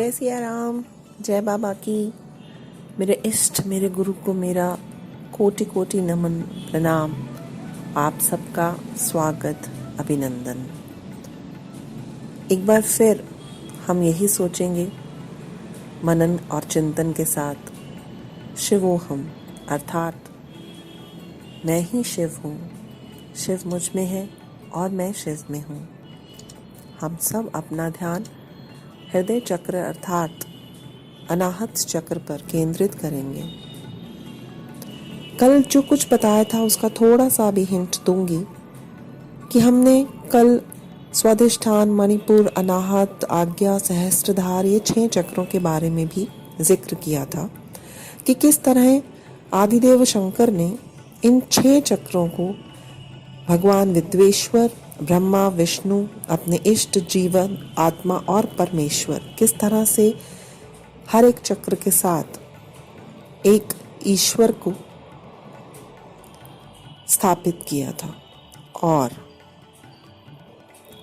जय सिया राम, जय बाबा की। मेरे इष्ट मेरे गुरु को मेरा कोटि कोटि नमन प्रणाम। आप सबका स्वागत, अभिनंदन। एक बार फिर हम यही सोचेंगे मनन और चिंतन के साथ, शिवोहम अर्थात मैं ही शिव हूँ, शिव मुझ में है और मैं शिव में हूँ। हम सब अपना ध्यान हृदय चक्र अर्थात अनाहत चक्र पर केंद्रित करेंगे। कल जो कुछ बताया था उसका थोड़ा सा भी हिंट दूंगी कि हमने कल स्वाधिष्ठान, मणिपुर, अनाहत, आज्ञा, सहस्त्रधार ये 6 चक्रों के बारे में भी जिक्र किया था कि किस तरह आदिदेव शंकर ने इन 6 चक्रों को भगवान विद्वेश्वर, ब्रह्मा, विष्णु, अपने इष्ट, जीवन, आत्मा और परमेश्वर किस तरह से हर एक चक्र के साथ एक ईश्वर को स्थापित किया था। और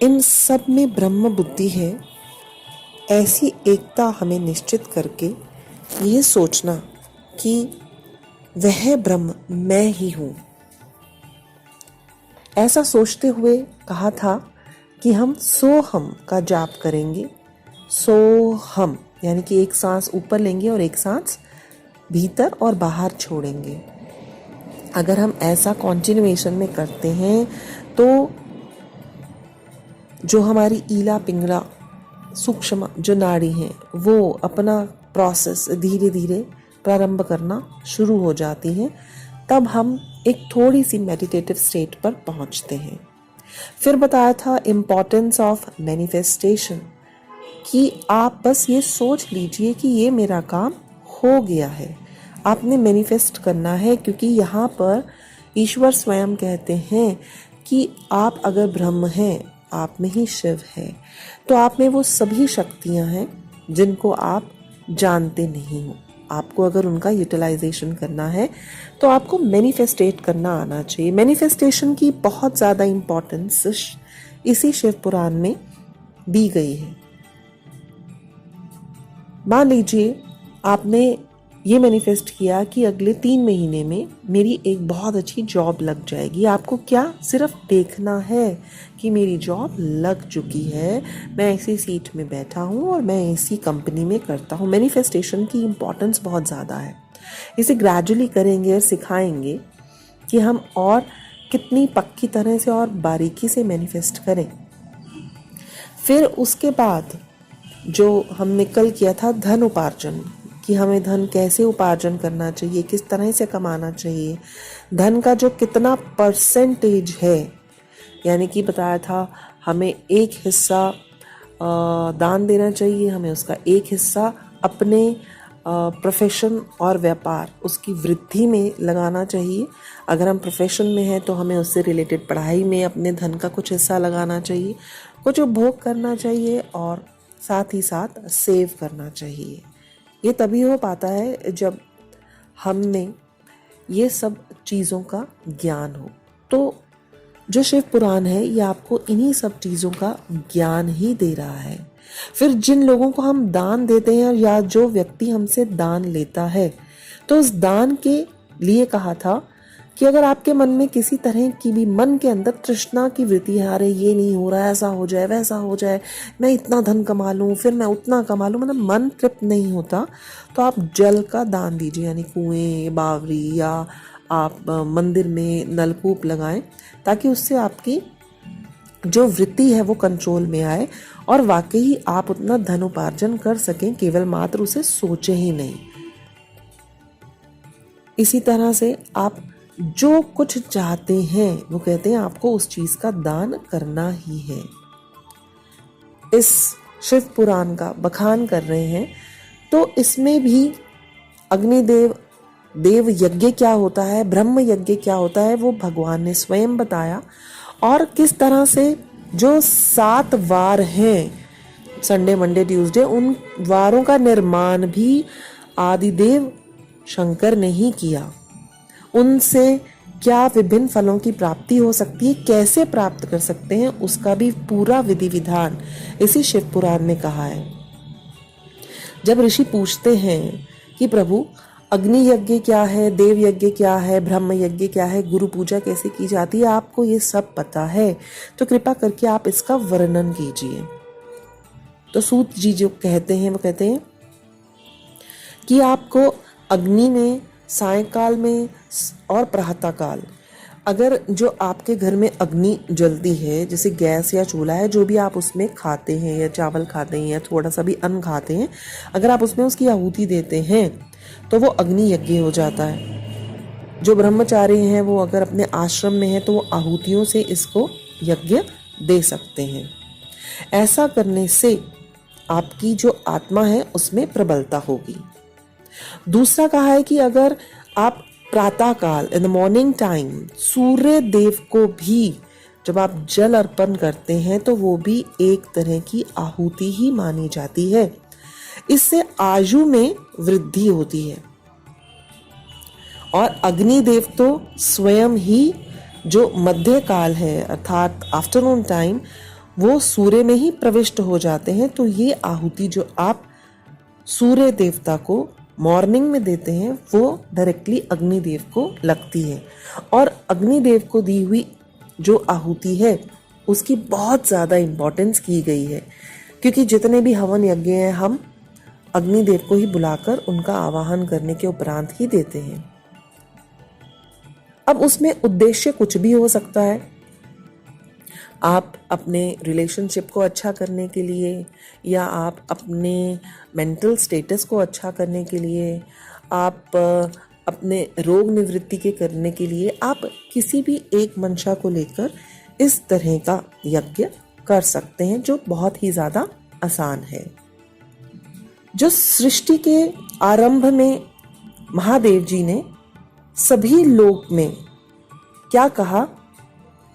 इन सब में ब्रह्म बुद्धि है, ऐसी एकता हमें निश्चित करके ये सोचना कि वह ब्रह्म मैं ही हूँ। ऐसा सोचते हुए कहा था कि हम सोहम का जाप करेंगे। सोहम यानी कि एक सांस ऊपर लेंगे और एक सांस भीतर और बाहर छोड़ेंगे। अगर हम ऐसा कॉन्टिन्यूएशन में करते हैं तो जो हमारी ईला पिंगला सूक्ष्म जो नाड़ी हैं वो अपना प्रोसेस धीरे धीरे प्रारंभ करना शुरू हो जाती हैं। तब हम एक थोड़ी सी मेडिटेटिव स्टेट पर पहुंचते हैं। फिर बताया था इम्पॉर्टेंस ऑफ मैनिफेस्टेशन कि आप बस ये सोच लीजिए कि ये मेरा काम हो गया है। आपने मैनिफेस्ट करना है, क्योंकि यहाँ पर ईश्वर स्वयं कहते हैं कि आप अगर ब्रह्म हैं, आप में ही शिव है, तो आप में वो सभी शक्तियाँ हैं जिनको आप जानते नहीं हो। आपको अगर उनका यूटिलाइजेशन करना है तो आपको मैनिफेस्टेट करना आना चाहिए। मैनिफेस्टेशन की बहुत ज़्यादा इम्पोर्टेंस इसी शिव पुराण में दी गई है। मान लीजिए आपने ये मैनिफेस्ट किया कि अगले 3 महीने में मेरी एक बहुत अच्छी जॉब लग जाएगी। आपको क्या सिर्फ देखना है कि मेरी जॉब लग चुकी है, मैं इसी सीट में बैठा हूँ और मैं इसी कंपनी में करता हूँ। मैनिफेस्टेशन की इम्पोर्टेंस बहुत ज़्यादा है। इसे ग्रेजुअली करेंगे और सिखाएंगे कि हम और कितनी पक्की तरह से और बारीकी से मैनिफेस्ट करें। फिर उसके बाद जो हमने कल किया था धन उपार्जन, कि हमें धन कैसे उपार्जन करना चाहिए, किस तरह से कमाना चाहिए, धन का जो कितना परसेंटेज है, यानी कि बताया था हमें एक हिस्सा दान देना चाहिए, हमें उसका एक हिस्सा अपने प्रोफेशन और व्यापार उसकी वृद्धि में लगाना चाहिए। अगर हम प्रोफेशन में हैं तो हमें उससे रिलेटेड पढ़ाई में अपने धन का कुछ हिस्सा लगाना चाहिए, कुछ उपभोग करना चाहिए और साथ ही साथ सेव करना चाहिए। ये तभी हो पाता है जब हमें ये सब चीज़ों का ज्ञान हो। तो जो शिव पुराण है ये आपको इन्हीं सब चीज़ों का ज्ञान ही दे रहा है। फिर जिन लोगों को हम दान देते हैं या जो व्यक्ति हमसे दान लेता है, तो उस दान के लिए कहा था कि अगर आपके मन में किसी तरह की भी मन के अंदर तृष्णा की वृत्ति है, अरे ये नहीं हो रहा, ऐसा हो जाए वैसा हो जाए, मैं इतना धन कमा लूँ फिर मैं उतना कमा लूँ, मतलब मन तृप्त नहीं होता, तो आप जल का दान दीजिए। यानी कुएं, बावरी या आप मंदिर में नलकूप लगाएं, ताकि उससे आपकी जो वृत्ति है वो कंट्रोल में आए और वाकई आप उतना धन उपार्जन कर सकें, केवल मात्र उसे सोचे ही नहीं। इसी तरह से आप जो कुछ चाहते हैं वो कहते हैं आपको उस चीज का दान करना ही है। इस शिव पुराण का बखान कर रहे हैं तो इसमें भी अग्निदेव देव यज्ञ क्या होता है, ब्रह्म यज्ञ क्या होता है, वो भगवान ने स्वयं बताया। और किस तरह से जो 7 वार हैं, संडे, मंडे, ट्यूसडे, उन वारों का निर्माण भी आदिदेव शंकर ने ही किया। उनसे क्या विभिन्न फलों की प्राप्ति हो सकती है, कैसे प्राप्त कर सकते हैं, उसका भी पूरा विधि विधान इसी शिव पुराण में कहा है। जब ऋषि पूछते हैं कि प्रभु अग्नि यज्ञ क्या है, देव यज्ञ क्या है, ब्रह्म यज्ञ क्या है, गुरु पूजा कैसे की जाती है, आपको ये सब पता है, तो कृपा करके आप इसका वर्णन कीजिए। तो सूत जी जो कहते हैं वो कहते हैं कि आपको अग्नि में सायंकाल में और प्रातःकाल अगर जो आपके घर में अग्नि जलती है, जैसे गैस या चूल्हा है, जो भी आप उसमें खाते हैं या चावल खाते हैं या थोड़ा सा भी अन्न खाते हैं, अगर आप उसमें उसकी आहुति देते हैं तो वो अग्नि यज्ञ हो जाता है। जो ब्रह्मचारी हैं वो अगर अपने आश्रम में हैं तो वो आहुतियों से इसको यज्ञ दे सकते हैं। ऐसा करने से आपकी जो आत्मा है उसमें प्रबलता होगी। दूसरा कहा है कि अगर आप प्रातः काल इन द मॉर्निंग टाइम सूर्य देव को भी जब आप जल अर्पण करते हैं तो वो भी एक तरह की आहुति ही मानी जाती है। इससे आयु में वृद्धि होती है। और अग्निदेव तो स्वयं ही जो मध्य काल है अर्थात आफ्टरनून टाइम वो सूर्य में ही प्रविष्ट हो जाते हैं। तो ये आहुति जो आप सूर्य देवता को मॉर्निंग में देते हैं वो डायरेक्टली अग्निदेव को लगती है। और अग्निदेव को दी हुई जो आहुति है उसकी बहुत ज़्यादा इम्पोर्टेंस की गई है, क्योंकि जितने भी हवन यज्ञ हैं हम अग्निदेव को ही बुलाकर उनका आवाहन करने के उपरांत ही देते हैं। अब उसमें उद्देश्य कुछ भी हो सकता है। आप अपने रिलेशनशिप को अच्छा करने के लिए, या आप अपने मेंटल स्टेटस को अच्छा करने के लिए, आप अपने रोग निवृत्ति के करने के लिए, आप किसी भी एक मंशा को लेकर इस तरह का यज्ञ कर सकते हैं जो बहुत ही ज़्यादा आसान है। जो सृष्टि के आरंभ में महादेव जी ने सभी लोक में क्या कहा,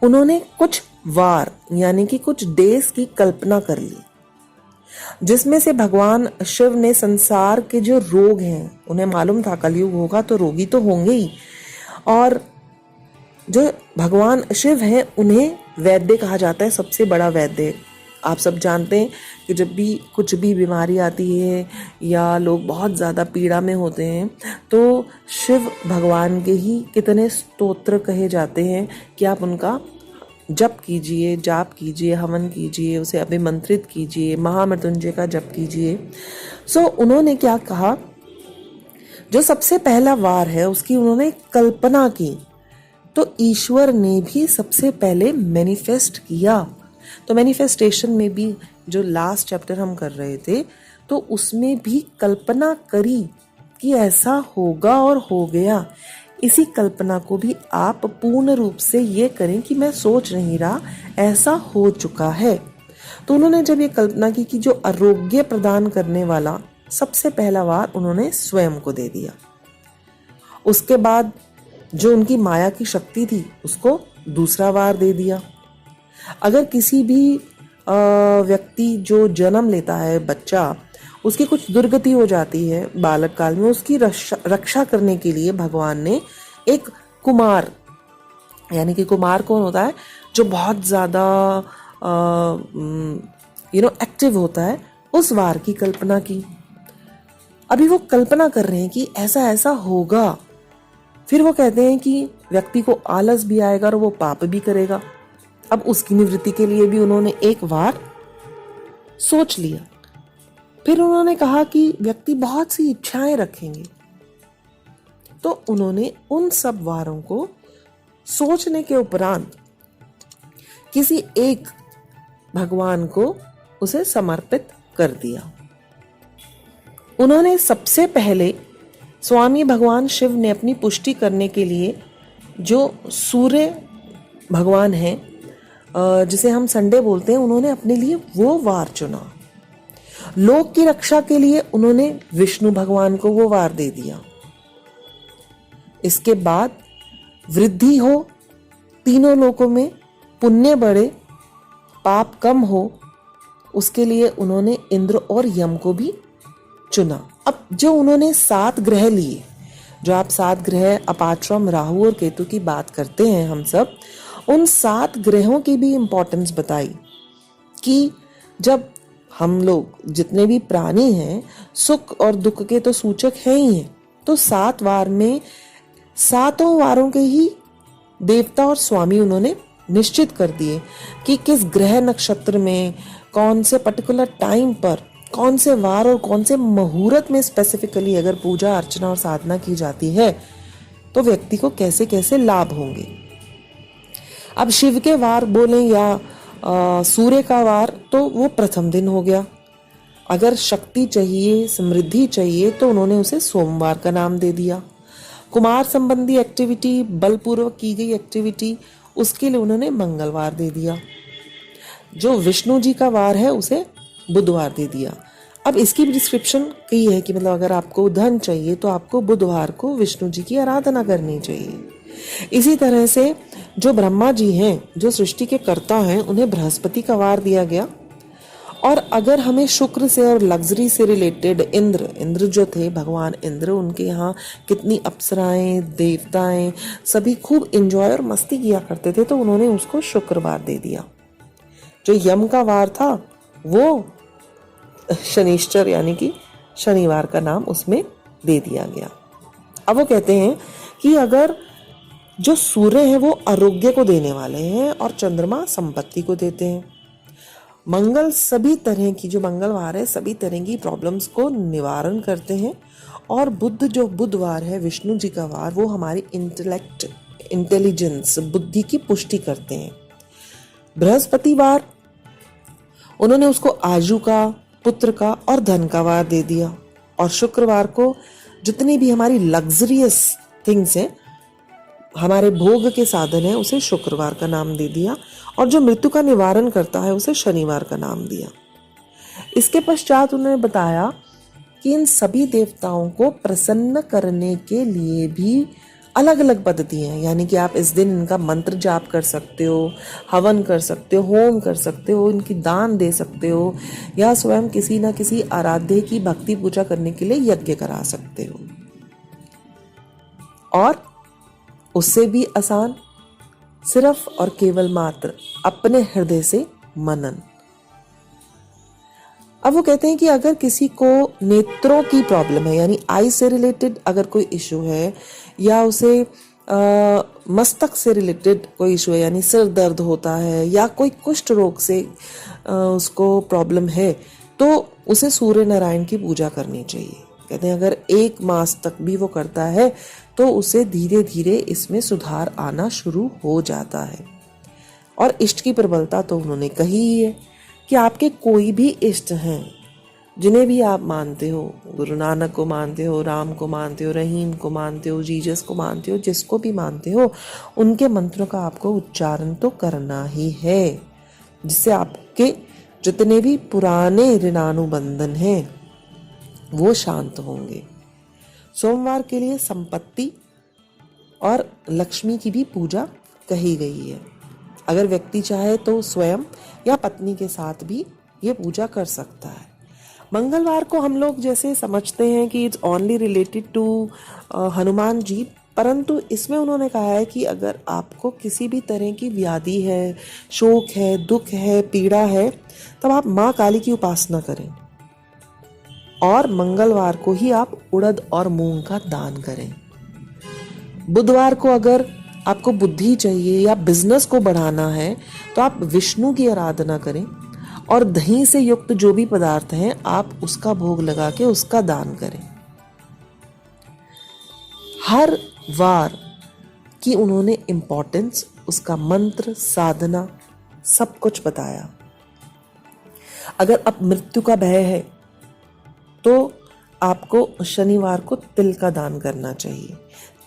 उन्होंने कुछ वार यानी कि कुछ डेज की कल्पना कर ली, जिसमें से भगवान शिव ने संसार के जो रोग हैं, उन्हें मालूम था कलयुग होगा तो रोगी तो होंगे ही, और जो भगवान शिव हैं उन्हें वैद्य कहा जाता है, सबसे बड़ा वैद्य। आप सब जानते हैं कि जब भी कुछ भी बीमारी आती है या लोग बहुत ज़्यादा पीड़ा में होते हैं तो शिव भगवान के ही कितने स्तोत्र कहे जाते हैं कि आप उनका जप कीजिए, जाप कीजिए, हवन कीजिए, उसे अभिमंत्रित कीजिए, महामृत्युंजय का जप कीजिए। सो उन्होंने क्या कहा, जो सबसे पहला वार है उसकी उन्होंने कल्पना की, तो ईश्वर ने भी सबसे पहले मैनिफेस्ट किया। तो मैनिफेस्टेशन में भी जो लास्ट चैप्टर हम कर रहे थे तो उसमें भी कल्पना करी कि ऐसा होगा और हो गया। इसी कल्पना को भी आप पूर्ण रूप से ये करें कि मैं सोच नहीं रहा, ऐसा हो चुका है। तो उन्होंने जब ये कल्पना की कि जो आरोग्य प्रदान करने वाला सबसे पहला वार उन्होंने स्वयं को दे दिया। उसके बाद जो उनकी माया की शक्ति थी उसको दूसरा वार दे दिया। अगर किसी भी व्यक्ति जो जन्म लेता है बच्चा, उसकी कुछ दुर्गति हो जाती है बालक काल में, उसकी रक्षा करने के लिए भगवान ने एक कुमार, यानी कि कुमार कौन होता है, जो बहुत ज़्यादा एक्टिव होता है, उस वार की कल्पना की। अभी वो कल्पना कर रहे हैं कि ऐसा ऐसा होगा। फिर वो कहते हैं कि व्यक्ति को आलस भी आएगा और वो पाप भी करेगा। अब उसकी निवृत्ति के लिए भी उन्होंने एक वार सोच लिया। फिर उन्होंने कहा कि व्यक्ति बहुत सी इच्छाएं रखेंगे, तो उन्होंने उन सब वारों को सोचने के उपरांत किसी एक भगवान को उसे समर्पित कर दिया। उन्होंने सबसे पहले स्वामी भगवान शिव ने अपनी पुष्टि करने के लिए जो सूर्य भगवान हैं, जिसे हम संडे बोलते हैं, उन्होंने अपने लिए वो वार चुना। लोक की रक्षा के लिए उन्होंने विष्णु भगवान को वो वार दे दिया। इसके बाद वृद्धि हो तीनों लोकों में, पुण्य बढ़े, पाप कम हो, उसके लिए उन्होंने इंद्र और यम को भी चुना। अब जो उन्होंने 7 ग्रह लिए, जो आप 7 ग्रह अपार्ट फ्रॉम राहु और केतु की बात करते हैं हम सब, उन 7 ग्रहों की भी इंपॉर्टेंस बताई कि जब हम लोग जितने भी प्राणी हैं सुख और दुख के तो सूचक हैं ही हैं। तो 7 वार में 7 वारों के ही देवता और स्वामी उन्होंने निश्चित कर दिए कि किस ग्रह नक्षत्र में कौन से पर्टिकुलर टाइम पर कौन से वार और कौन से मुहूर्त में स्पेसिफिकली अगर पूजा अर्चना और साधना की जाती है तो व्यक्ति को कैसे कैसे लाभ होंगे। अब शिव के वार बोलें या सूर्य का वार तो वो प्रथम दिन हो गया। अगर शक्ति चाहिए समृद्धि चाहिए तो उन्होंने उसे सोमवार का नाम दे दिया। कुमार संबंधी एक्टिविटी बलपूर्वक की गई एक्टिविटी उसके लिए उन्होंने मंगलवार दे दिया। जो विष्णु जी का वार है उसे बुधवार दे दिया। अब इसकी भी डिस्क्रिप्शन कही है कि मतलब अगर आपको धन चाहिए तो आपको बुधवार को विष्णु जी की आराधना करनी चाहिए। इसी तरह से जो ब्रह्मा जी हैं जो सृष्टि के कर्ता हैं उन्हें बृहस्पति का वार दिया गया। और अगर हमें शुक्र से और लग्जरी से रिलेटेड इंद्र जो थे भगवान इंद्र उनके यहाँ कितनी अप्सराएं देवताएं सभी खूब एंजॉय और मस्ती किया करते थे तो उन्होंने उसको शुक्रवार दे दिया। जो यम का वार था वो शनिश्चर यानी कि शनिवार का नाम उसमें दे दिया गया। अब वो कहते हैं कि अगर जो सूर्य है वो आरोग्य को देने वाले हैं और चंद्रमा संपत्ति को देते हैं। मंगल सभी तरह की जो मंगलवार है सभी तरह की प्रॉब्लम्स को निवारण करते हैं। और बुध जो बुधवार है विष्णु जी का वार वो हमारी इंटेलिजेंस बुद्धि की पुष्टि करते हैं। बृहस्पतिवार उन्होंने उसको आयु का पुत्र का और धन का वार दे दिया। और शुक्रवार को जितनी भी हमारी लग्जरियस थिंग्स हैं हमारे भोग के साधन है उसे शुक्रवार का नाम दे दिया। और जो मृत्यु का निवारण करता है उसे शनिवार का नाम दिया। इसके पश्चात उन्होंने बताया कि इन सभी देवताओं को प्रसन्न करने के लिए भी अलग अलग पद्धतियां हैं। यानी कि आप इस दिन इनका मंत्र जाप कर सकते हो, हवन कर सकते हो, होम कर सकते हो, इनकी दान दे सकते हो या स्वयं किसी न किसी आराध्य की भक्ति पूजा करने के लिए यज्ञ करा सकते हो। और उससे भी आसान सिर्फ और केवल मात्र अपने हृदय से मनन। अब वो कहते हैं कि अगर किसी को नेत्रों की प्रॉब्लम है यानी आई से रिलेटेड अगर कोई इशू है या उसे मस्तक से रिलेटेड कोई इशू है यानी सिर दर्द होता है या कोई कुष्ठ रोग से उसको प्रॉब्लम है तो उसे सूर्य नारायण की पूजा करनी चाहिए। कहते हैं अगर 1 मास तक भी वो करता है तो उसे धीरे धीरे इसमें सुधार आना शुरू हो जाता है। और इष्ट की प्रबलता तो उन्होंने कही ही है कि आपके कोई भी इष्ट हैं जिन्हें भी आप मानते हो, गुरु नानक को मानते हो, राम को मानते हो, रहीम को मानते हो, जीसस को मानते हो, जिसको भी मानते हो उनके मंत्रों का आपको उच्चारण तो करना ही है जिससे आपके जितने भी पुराने ऋणानुबंधन हैं वो शांत होंगे। सोमवार के लिए संपत्ति और लक्ष्मी की भी पूजा कही गई है। अगर व्यक्ति चाहे तो स्वयं या पत्नी के साथ भी ये पूजा कर सकता है। मंगलवार को हम लोग जैसे समझते हैं कि it's only related to Hanuman ji, परंतु इसमें उन्होंने कहा है कि अगर आपको किसी भी तरह की व्याधि है, शोक है, दुख है, पीड़ा है तब आप माँ काली की उपासना करें और मंगलवार को ही आप उड़द और मूंग का दान करें। बुधवार को अगर आपको बुद्धि चाहिए या बिजनेस को बढ़ाना है तो आप विष्णु की आराधना करें और दही से युक्त जो भी पदार्थ हैं आप उसका भोग लगा के उसका दान करें। हर वार की उन्होंने इम्पोर्टेंस, उसका मंत्र, साधना सब कुछ बताया। अगर अब मृत्यु का भय है तो आपको शनिवार को तिल का दान करना चाहिए,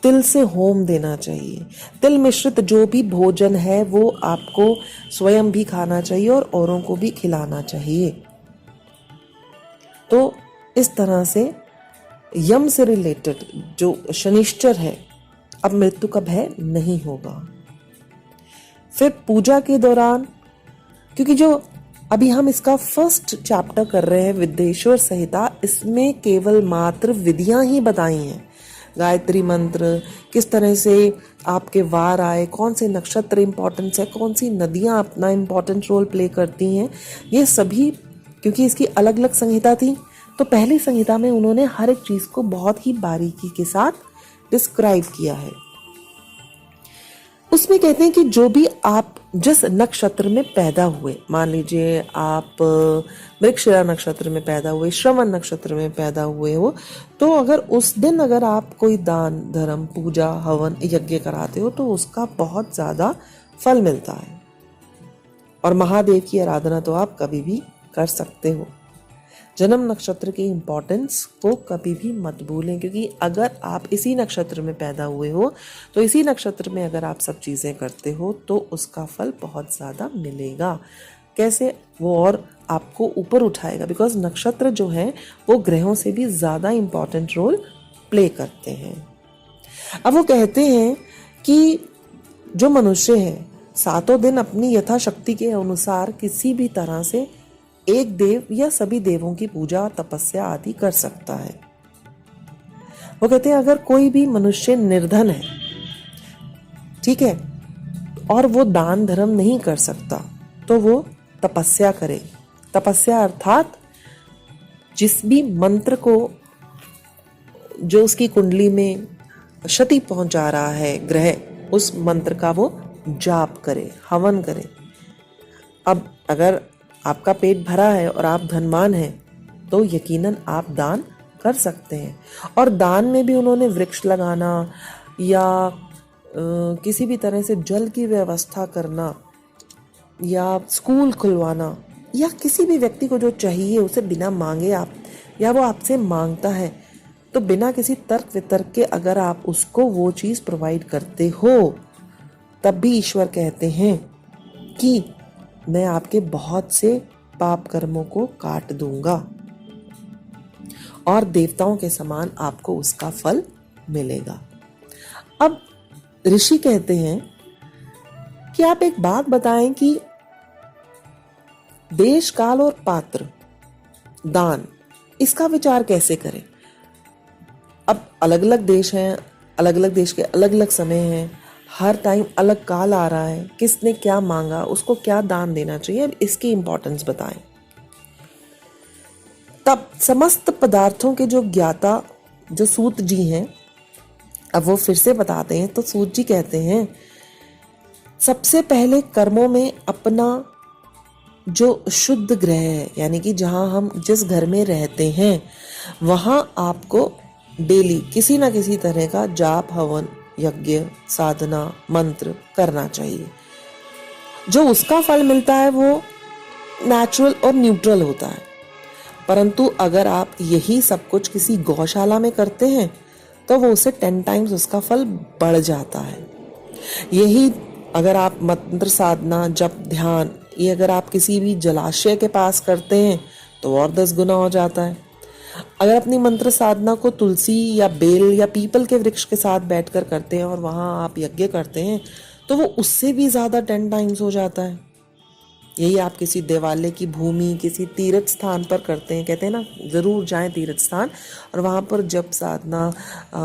तिल से होम देना चाहिए। तिल मिश्रित जो भी भोजन है वो आपको स्वयं भी खाना चाहिए और औरों को भी खिलाना चाहिए। तो इस तरह से यम से रिलेटेड जो शनिश्चर है अब मृत्यु का भय नहीं होगा। फिर पूजा के दौरान, क्योंकि जो अभी हम इसका फर्स्ट चैप्टर कर रहे हैं विद्येश्वर संहिता, इसमें केवल मात्र विधियां ही बताई हैं। गायत्री मंत्र, किस तरह से आपके वार आए, कौन से नक्षत्र इंपॉर्टेंस है, कौन सी नदियां अपना इंपॉर्टेंट रोल प्ले करती हैं, ये सभी क्योंकि इसकी अलग अलग संहिता थी, तो पहली संहिता में उन्होंने हर एक चीज को बहुत ही बारीकी के साथ डिस्क्राइब किया है। उसमें कहते हैं कि जो भी आप जिस नक्षत्र में पैदा हुए, मान लीजिए आप मृगशिरा नक्षत्र में पैदा हुए, श्रवण नक्षत्र में पैदा हुए हो, तो अगर उस दिन अगर आप कोई दान धर्म पूजा हवन यज्ञ कराते हो तो उसका बहुत ज्यादा फल मिलता है। और महादेव की आराधना तो आप कभी भी कर सकते हो। जन्म नक्षत्र की इम्पोर्टेंस को कभी भी मत भूलें, क्योंकि अगर आप इसी नक्षत्र में पैदा हुए हो तो इसी नक्षत्र में अगर आप सब चीज़ें करते हो तो उसका फल बहुत ज़्यादा मिलेगा। कैसे? वो और आपको ऊपर उठाएगा, बिकॉज नक्षत्र जो है वो ग्रहों से भी ज़्यादा इम्पॉर्टेंट रोल प्ले करते हैं। अब वो कहते हैं कि जो मनुष्य है 7 दिन अपनी यथाशक्ति के अनुसार किसी भी तरह से एक देव या सभी देवों की पूजा तपस्या आदि कर सकता है। वो कहते हैं अगर कोई भी मनुष्य निर्धन है, ठीक है, और वो दान धर्म नहीं कर सकता तो वो तपस्या करे। तपस्या अर्थात जिस भी मंत्र को जो उसकी कुंडली में क्षति पहुंचा रहा है ग्रह, उस मंत्र का वो जाप करे, हवन करे। अब अगर आपका पेट भरा है और आप धनवान हैं तो यकीनन आप दान कर सकते हैं। और दान में भी उन्होंने वृक्ष लगाना या किसी भी तरह से जल की व्यवस्था करना या स्कूल खुलवाना या किसी भी व्यक्ति को जो चाहिए उसे बिना मांगे आप या वो आपसे मांगता है तो बिना किसी तर्क वितर्क के अगर आप उसको वो चीज़ प्रोवाइड करते हो तब भी ईश्वर कहते हैं कि मैं आपके बहुत से पाप कर्मों को काट दूंगा और देवताओं के समान आपको उसका फल मिलेगा। अब ऋषि कहते हैं कि आप एक बात बताएं कि देश काल और पात्र दान इसका विचार कैसे करें। अब अलग अलग देश हैं, अलग अलग देश के अलग अलग समय हैं, हर टाइम अलग काल आ रहा है, किसने क्या मांगा, उसको क्या दान देना चाहिए, अब इसकी इंपॉर्टेंस बताएं। तब समस्त पदार्थों के जो ज्ञाता जो सूत जी हैं, अब वो फिर से बताते हैं। तो सूत जी कहते हैं सबसे पहले कर्मों में अपना जो शुद्ध ग्रह है, यानी कि जहां हम जिस घर में रहते हैं वहां आपको डेली किसी ना किसी तरह का जाप हवन यज्ञ साधना मंत्र करना चाहिए। जो उसका फल मिलता है वो नेचुरल और न्यूट्रल होता है, परंतु अगर आप यही सब कुछ किसी गौशाला में करते हैं तो वो उससे 10 टाइम्स उसका फल बढ़ जाता है। यही अगर आप मंत्र साधना जप ध्यान ये अगर आप किसी भी जलाशय के पास करते हैं तो और 10 गुना हो जाता है। अगर अपनी मंत्र साधना को तुलसी या बेल या पीपल के वृक्ष के साथ बैठकर करते हैं और वहां आप यज्ञ करते हैं तो वो उससे भी ज्यादा 10 टाइम्स हो जाता है। यही आप किसी देवालय की भूमि किसी तीर्थ स्थान पर करते हैं, कहते हैं ना जरूर जाएं तीर्थ स्थान और वहां पर जप साधना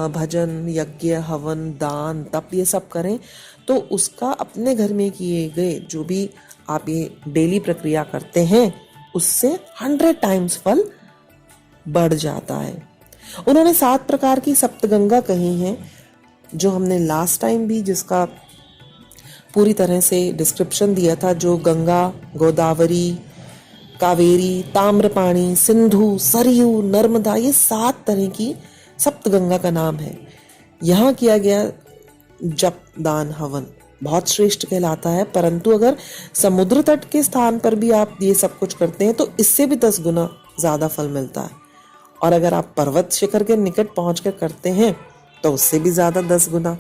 भजन यज्ञ हवन दान तप ये सब करें तो उसका अपने घर में किए गए जो भी आप ये डेली प्रक्रिया करते हैं उससे 100 टाइम्स फल बढ़ जाता है। उन्होंने 7 प्रकार की सप्तगंगा कही हैं जो हमने लास्ट टाइम भी जिसका पूरी तरह से डिस्क्रिप्शन दिया था, जो गंगा गोदावरी कावेरी ताम्रपाणी सिंधु सरयू नर्मदा ये 7 तरह की सप्तगंगा का नाम है। यहाँ किया गया जप दान हवन बहुत श्रेष्ठ कहलाता है, परंतु अगर समुद्र तट के स्थान पर भी आप ये सब कुछ करते हैं तो इससे भी 10 गुना ज्यादा फल मिलता है और अगर आप पर्वत शिखर के निकट पहुंचकर करते हैं तो उससे भी ज्यादा 10 गुना।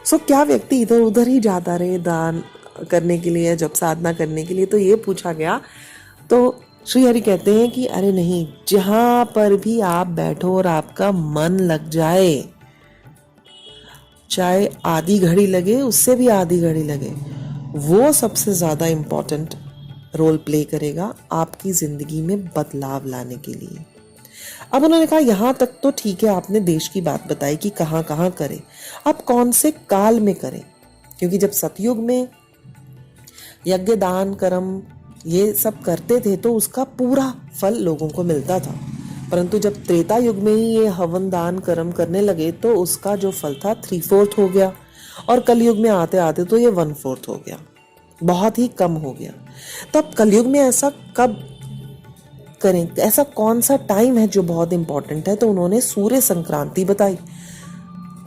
सो क्या व्यक्ति इधर उधर ही जाता रहे दान करने के लिए जब साधना करने के लिए, तो ये पूछा गया तो श्री हरि कहते हैं कि अरे नहीं, जहां पर भी आप बैठो और आपका मन लग जाए, चाहे आधी घड़ी लगे उससे भी आधी घड़ी लगे, वो सबसे ज्यादा इम्पोर्टेंट रोल प्ले करेगा आपकी जिंदगी में बदलाव लाने के लिए। अब उन्होंने कहा यहाँ तक तो ठीक है, आपने देश की बात बताई कि कहाँ कहाँ करें, अब कौन से काल में करें, क्योंकि जब सतयुग में यज्ञ दान कर्म ये सब करते थे तो उसका पूरा फल लोगों को मिलता था। परंतु जब त्रेता युग में ही ये हवन दान कर्म करने लगे तो उसका जो फल था 3/4 हो गया, और कलयुग में आते आते तो ये 1/4 हो गया, बहुत ही कम हो गया। तो अब कलयुग में ऐसा कब करें, ऐसा कौन सा टाइम है जो बहुत इंपॉर्टेंट है? तो उन्होंने सूर्य संक्रांति बताई।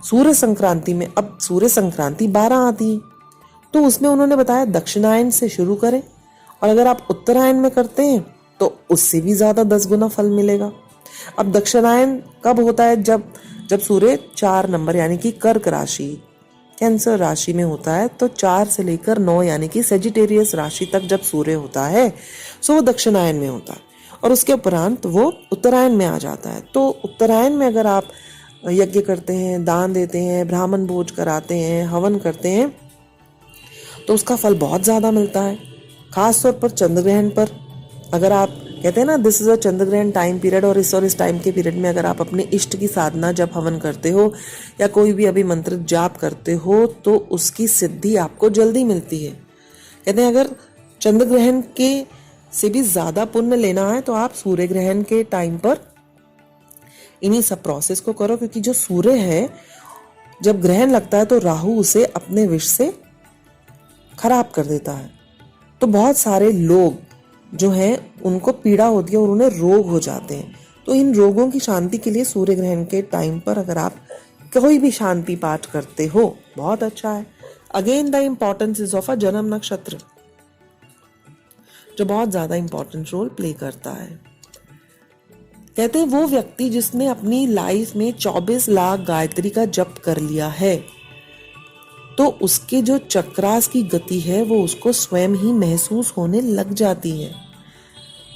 सूर्य संक्रांति में, अब सूर्य संक्रांति 12 आती है, तो उसमें उन्होंने बताया दक्षिणायन से शुरू करें, और अगर आप उत्तरायण में करते हैं तो उससे भी ज्यादा 10 गुना फल मिलेगा। अब दक्षिणायन कब होता है? जब सूर्य 4 नंबर यानी कि कर्क राशि, कैंसर राशि में होता है, तो 4 से लेकर 9 यानी कि सेजिटेरियस राशि तक जब सूर्य होता है सो वो दक्षिणायन में होता है, और उसके उपरांत वो उत्तरायण में आ जाता है। तो उत्तरायण में अगर आप यज्ञ करते हैं, दान देते हैं, ब्राह्मण भोज कराते हैं, हवन करते हैं, तो उसका फल बहुत ज़्यादा मिलता है। खास तौर पर चंद्र ग्रहण पर, अगर आप कहते हैं ना दिस इज अ चंद्र ग्रहण टाइम पीरियड, और इस टाइम के पीरियड में अगर आप अपने इष्ट की साधना जब हवन करते हो या कोई भी अभी मंत्र जाप करते हो तो उसकी सिद्धि आपको जल्दी मिलती है। कहते हैं अगर चंद्र ग्रहण के से भी ज्यादा पुण्य लेना है तो आप सूर्य ग्रहण के टाइम पर इन्हीं सब प्रोसेस को करो, क्योंकि जो सूर्य है जब ग्रहण लगता है तो राहु उसे अपने विष से खराब कर देता है। तो बहुत सारे लोग जो हैं उनको पीड़ा होती है और उन्हें रोग हो जाते हैं। तो इन रोगों की शांति के लिए सूर्य ग्रहण के टाइम पर अगर आप कोई भी शांति पाठ करते हो बहुत अच्छा है। Again the importance is of a जन्म नक्षत्र, जो बहुत ज्यादा इंपॉर्टेंट रोल प्ले करता है। कहते हैं वो व्यक्ति जिसने अपनी लाइफ में 24 लाख गायत्री का जप कर लिया है तो उसके जो चक्रास की गति है वो उसको स्वयं ही महसूस होने लग जाती है।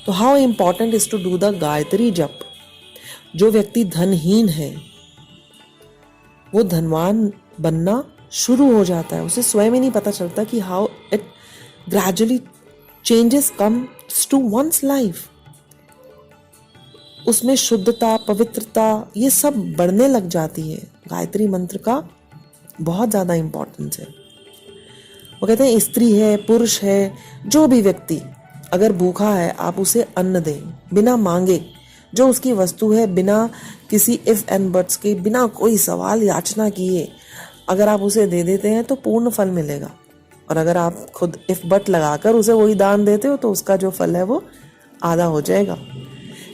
तो how important is to do the Gayatri जप। जो व्यक्ति धनहीन है वो धनवान बनना शुरू हो जाता है, उसे स्वयं ही नहीं पता चलता कि how it gradually changes comes to one's life. उसमें शुद्धता, पवित्रता ये सब बढ़ने लग जाती है। गायत्री मंत्र का बहुत ज्यादा इंपॉर्टेंस है। वो कहते हैं स्त्री है, पुरुष है, जो भी व्यक्ति अगर भूखा है आप उसे अन्न दें बिना मांगे, जो उसकी वस्तु है बिना किसी इफ एंड बट्स के, बिना कोई सवाल याचना किए अगर आप उसे दे देते हैं तो पूर्ण फल मिलेगा। और अगर आप खुद इफ बट लगाकर उसे वही दान देते हो तो उसका जो फल है वो आधा हो जाएगा।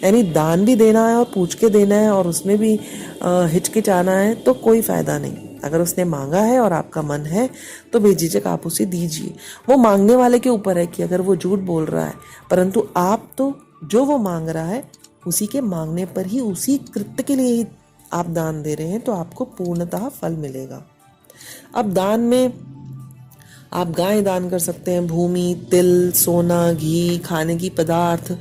यानी दान भी देना है और पूछ के देना है और उसमें भी हिचकिचाना है तो कोई फायदा नहीं। अगर उसने मांगा है और आपका मन है तो बेझिझक आप उसे दीजिए। वो मांगने वाले के ऊपर है कि अगर वो झूठ बोल रहा है, परंतु आप तो जो वो मांग रहा है उसी के मांगने पर ही, उसी कृत्य के लिए ही आप दान दे रहे हैं तो आपको पूर्णतः फल मिलेगा। अब दान में आप गाय दान कर सकते हैं, भूमि, तिल, सोना, घी, खाने की पदार्थ,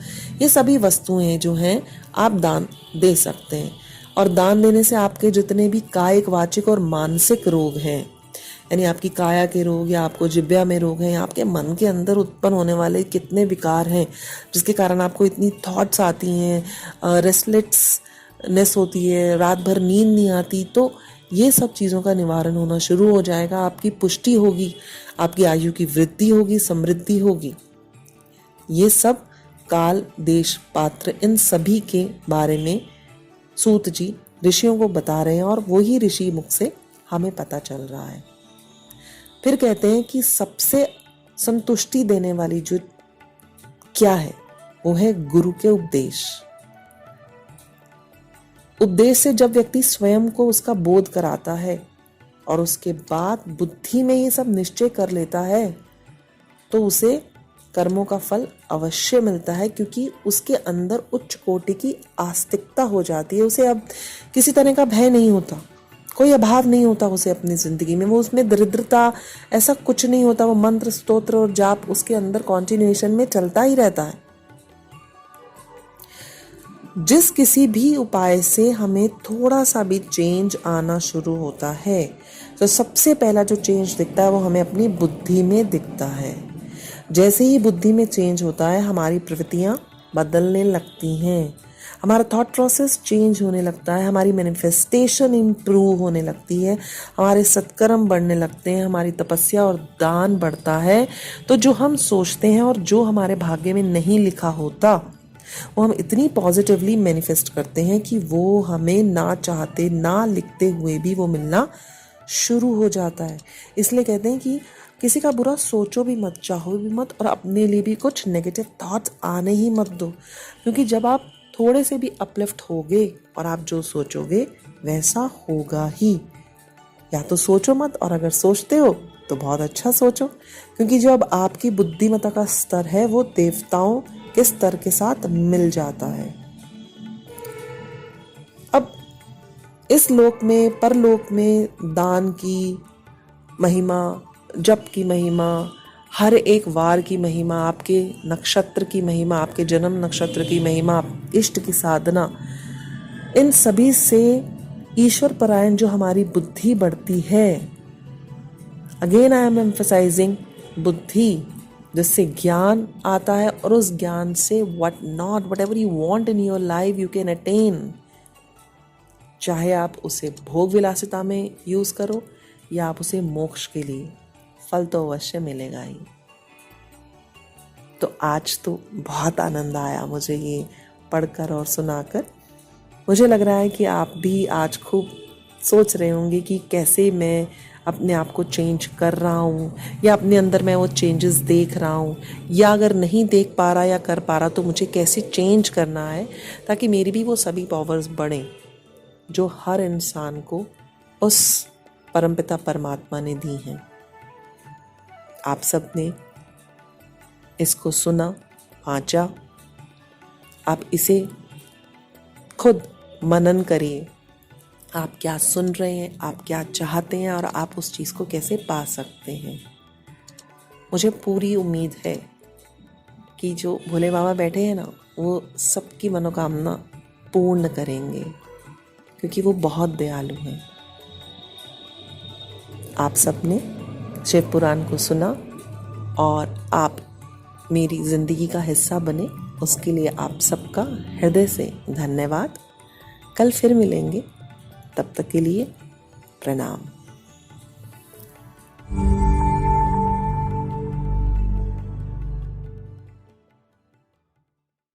ये सभी वस्तुएं जो हैं आप दान दे सकते हैं। और दान देने से आपके जितने भी कायिक, वाचिक और मानसिक रोग हैं, यानी आपकी काया के रोग या आपको जिब्या में रोग हैं, आपके मन के अंदर उत्पन्न होने वाले कितने विकार हैं जिसके कारण आपको इतनी थॉट्स आती हैं, रेस्टलेसनेस होती है, रात भर नींद नहीं आती, तो ये सब चीज़ों का निवारण होना शुरू हो जाएगा। आपकी पुष्टि होगी, आपकी आयु की वृद्धि होगी, समृद्धि होगी। ये सब काल, देश, पात्र, इन सभी के बारे में सूत जी ऋषियों को बता रहे हैं और वही ऋषि मुख से हमें पता चल रहा है। फिर कहते हैं कि सबसे संतुष्टि देने वाली जो क्या है वो है गुरु के उपदेश। उपदेश से जब व्यक्ति स्वयं को उसका बोध कराता है और उसके बाद बुद्धि में ये सब निश्चय कर लेता है तो उसे कर्मों का फल अवश्य मिलता है, क्योंकि उसके अंदर उच्च कोटि की आस्तिकता हो जाती है। उसे अब किसी तरह का भय नहीं होता, कोई अभाव नहीं होता उसे अपनी जिंदगी में, वो उसमें दरिद्रता ऐसा कुछ नहीं होता। वो मंत्र, स्तोत्र और जाप उसके अंदर कॉन्टिन्यूएशन में चलता ही रहता है। जिस किसी भी उपाय से हमें थोड़ा सा भी चेंज आना शुरू होता है तो सबसे पहला जो चेंज दिखता है वो हमें अपनी बुद्धि में दिखता है। जैसे ही बुद्धि में चेंज होता है हमारी प्रवृत्तियां बदलने लगती हैं। हमारा थॉट प्रोसेस चेंज होने लगता है, हमारी मैनिफेस्टेशन इम्प्रूव होने लगती है, हमारे सत्कर्म बढ़ने लगते हैं, हमारी तपस्या और दान बढ़ता है। तो जो हम सोचते हैं और जो हमारे भाग्य में नहीं लिखा होता वो हम इतनी पॉजिटिवली मैनिफेस्ट करते हैं कि वो हमें ना चाहते ना लिखते हुए भी वो मिलना शुरू हो जाता है। इसलिए कहते हैं कि किसी का बुरा सोचो भी मत, चाहो भी मत, और अपने लिए भी कुछ नेगेटिव थॉट्स आने ही मत दो। क्योंकि जब आप थोड़े से भी अपलिफ्ट होगे और आप जो सोचोगे वैसा होगा ही। या तो सोचो मत, और अगर सोचते हो तो बहुत अच्छा सोचो, क्योंकि जो अब आपकी बुद्धिमत्ता का स्तर है वो देवताओं के स्तर के साथ मिल जाता है। अब इस लोक में, परलोक में दान की महिमा, जप की महिमा, हर एक वार की महिमा, आपके नक्षत्र की महिमा, आपके जन्म नक्षत्र की महिमा, इष्ट की साधना, इन सभी से ईश्वर परायण जो हमारी बुद्धि बढ़ती है, अगेन आई एम एम्फसाइजिंग बुद्धि, जिससे ज्ञान आता है, और उस ज्ञान से what ever you want in your life you can attain. चाहे आप उसे भोग विलासिता में यूज करो या आप उसे मोक्ष के लिए, फल तो अवश्य मिलेगा ही। तो आज तो बहुत आनंद आया मुझे ये पढ़कर और सुनाकर। मुझे लग रहा है कि आप भी आज खूब सोच रहे होंगे कि कैसे मैं अपने आप को चेंज कर रहा हूँ, या अपने अंदर मैं वो चेंजेस देख रहा हूँ, या अगर नहीं देख पा रहा या कर पा रहा तो मुझे कैसे चेंज करना है, ताकि मेरी भी वो सभी पावर्स बढ़ें जो हर इंसान को उस परमपिता परमात्मा ने दी हैं। आप सब ने इसको सुना, वाचा, आप इसे खुद मनन करिए। आप क्या सुन रहे हैं, आप क्या चाहते हैं, और आप उस चीज़ को कैसे पा सकते हैं। मुझे पूरी उम्मीद है कि जो भोले बाबा बैठे हैं ना, वो सबकी मनोकामना पूर्ण करेंगे, क्योंकि वो बहुत दयालु हैं। आप सबने शिव पुराण को सुना और आप मेरी ज़िंदगी का हिस्सा बने, उसके लिए आप सबका हृदय से धन्यवाद। कल फिर मिलेंगे, तब तक के लिए प्रणाम।